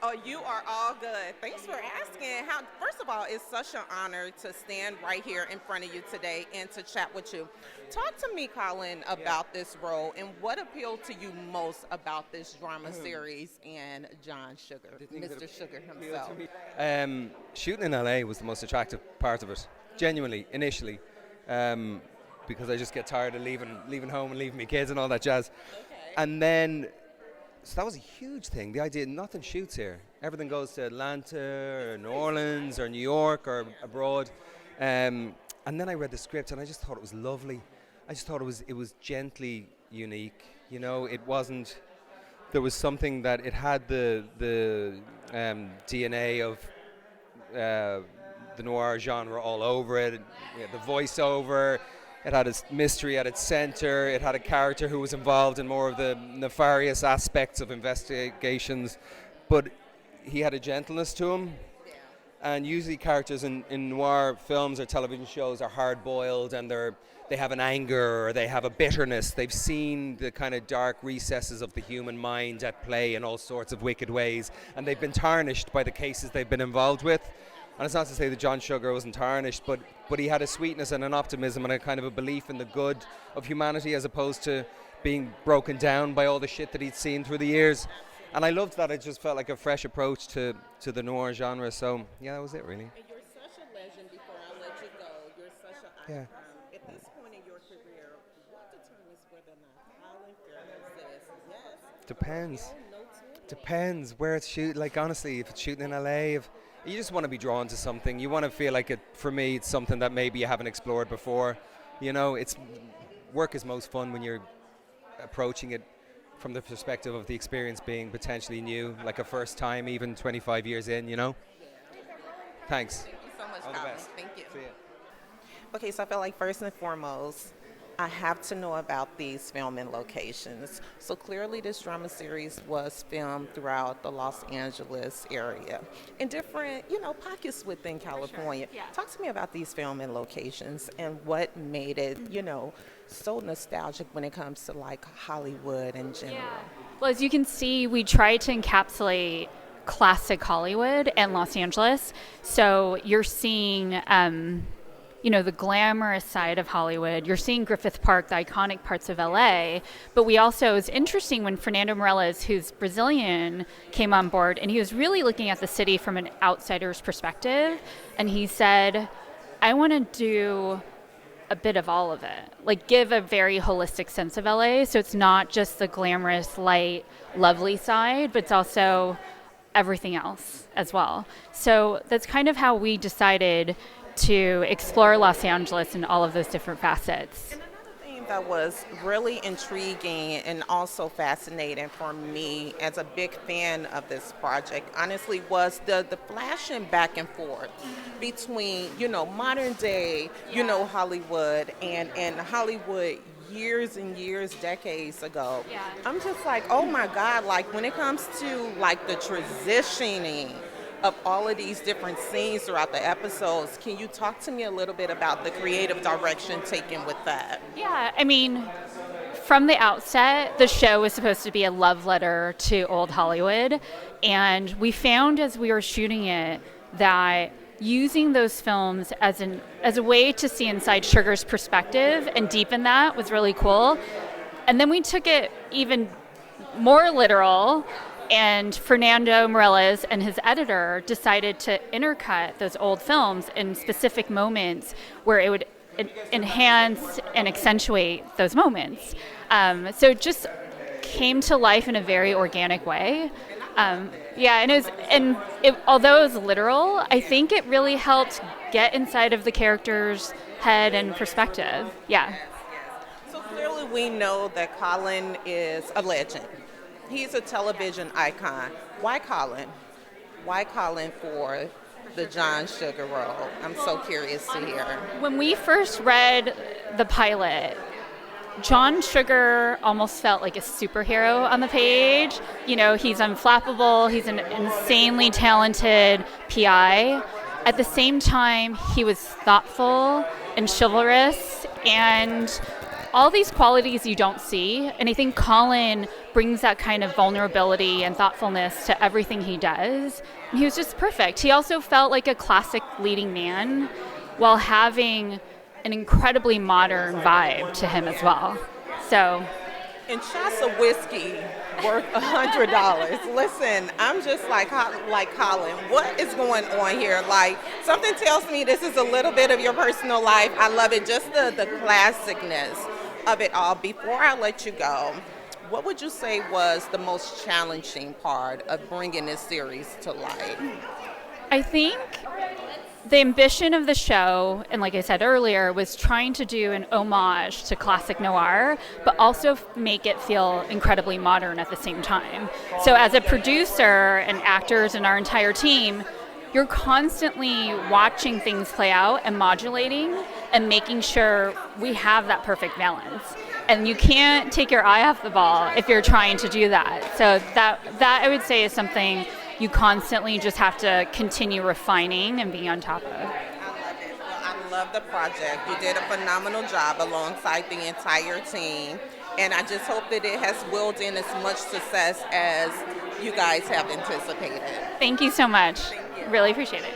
Oh, you are all good. Thanks for asking. First of all, it's such an honor to stand right here in front of you today and to chat with you. Talk to me, Colin, about this role and what appealed to you most about this drama series and John Sugar, Mr. Sugar himself. Shooting in LA was the most attractive part of it, genuinely, initially, because I just get tired of leaving home and leaving my kids and all that jazz. Okay. And then, so that was a huge thing. The idea, nothing shoots here. Everything goes to Atlanta or New Orleans or New York or abroad. And then I read the script and I just thought it was lovely. I just thought it was gently unique. You know, it wasn't. There was something that it had the DNA of the noir genre all over it. The voiceover. It had its mystery at its center. It had a character who was involved in more of the nefarious aspects of investigations, but he had a gentleness to him. And usually characters in noir films or television shows are hard-boiled and they have an anger or they have a bitterness. They've seen the kind of dark recesses of the human mind at play in all sorts of wicked ways, and they've been tarnished by the cases they've been involved with. And it's not to say that John Sugar wasn't tarnished, but he had a sweetness and an optimism and a kind of a belief in the good of humanity as opposed to being broken down by all the shit that he'd seen through the years. And I loved that. It just felt like a fresh approach to the noir genre. So, yeah, that was it, really. And you're such a legend before I let you go. You're such an icon. Yeah. At this point in your career, what determines whether or not Colin Farrell says yes? Depends. Depends where it's shoot. Like, honestly, if it's shooting in LA, if you just want to be drawn to something. You want to feel like it. For me, it's something that maybe you haven't explored before. You know, work is most fun when you're approaching it from the perspective of the experience being potentially new, like a first time, even 25 years in. You know. Thanks. Thank you so much, All the Colin. best. Thank you. See ya. Okay, so I feel like first and foremost, I have to know about these filming locations. So clearly this drama series was filmed throughout the Los Angeles area in different, pockets within California. Sure. Yeah. Talk to me about these filming locations and what made it, so nostalgic when it comes to like Hollywood in general. Yeah. Well, as you can see, we tried to encapsulate classic Hollywood and Los Angeles. So you're seeing the glamorous side of Hollywood. You're seeing Griffith Park, the iconic parts of LA. But we also, it was interesting when Fernando Meirelles, who's Brazilian, came on board, and he was really looking at the city from an outsider's perspective. And he said, I want to do a bit of all of it, like give a very holistic sense of LA. So it's not just the glamorous, light, lovely side, but it's also everything else as well. So that's kind of how we decided to explore Los Angeles in all of those different facets. And another thing that was really intriguing and also fascinating for me as a big fan of this project, honestly, was the flashing back and forth between, modern day, Hollywood and Hollywood years and years, decades ago. Yeah. I'm just like, oh my God, like when it comes to like the transitioning of all of these different scenes throughout the episodes, can you talk to me a little bit about the creative direction taken with that? Yeah, I mean, from the outset, the show was supposed to be a love letter to old Hollywood, and we found as we were shooting it that using those films as a way to see inside Sugar's perspective and deepen that was really cool. And then we took it even more literal, and Fernando Meirelles and his editor decided to intercut those old films in specific moments where it would enhance and accentuate those moments. So it just came to life in a very organic way. Although it was literal, I think it really helped get inside of the character's head and perspective. Yeah. So clearly we know that Colin is a legend. He's a television icon. Why Colin? Why Colin for the John Sugar role? I'm so curious to hear. When we first read the pilot, John Sugar almost felt like a superhero on the page. He's unflappable. He's an insanely talented PI. At the same time, he was thoughtful and chivalrous and all these qualities you don't see. And I think Colin brings that kind of vulnerability and thoughtfulness to everything he does. And he was just perfect. He also felt like a classic leading man while having an incredibly modern vibe to him as well. So, And shots of whiskey worth $100. Listen, I'm just like Colin, what is going on here? Like, something tells me this is a little bit of your personal life. I love it, just the classicness of it all. Before I let you go, what would you say was the most challenging part of bringing this series to life? I think the ambition of the show, and like I said earlier, was trying to do an homage to classic noir, but also make it feel incredibly modern at the same time. So as a producer and actors and our entire team, you're constantly watching things play out and modulating and making sure we have that perfect balance. And you can't take your eye off the ball if you're trying to do that. So that I would say is something you constantly just have to continue refining and being on top of. I love it. Well, I love the project. You did a phenomenal job alongside the entire team. And I just hope that it has willed in as much success as you guys have anticipated. Thank you so much. Really appreciate it.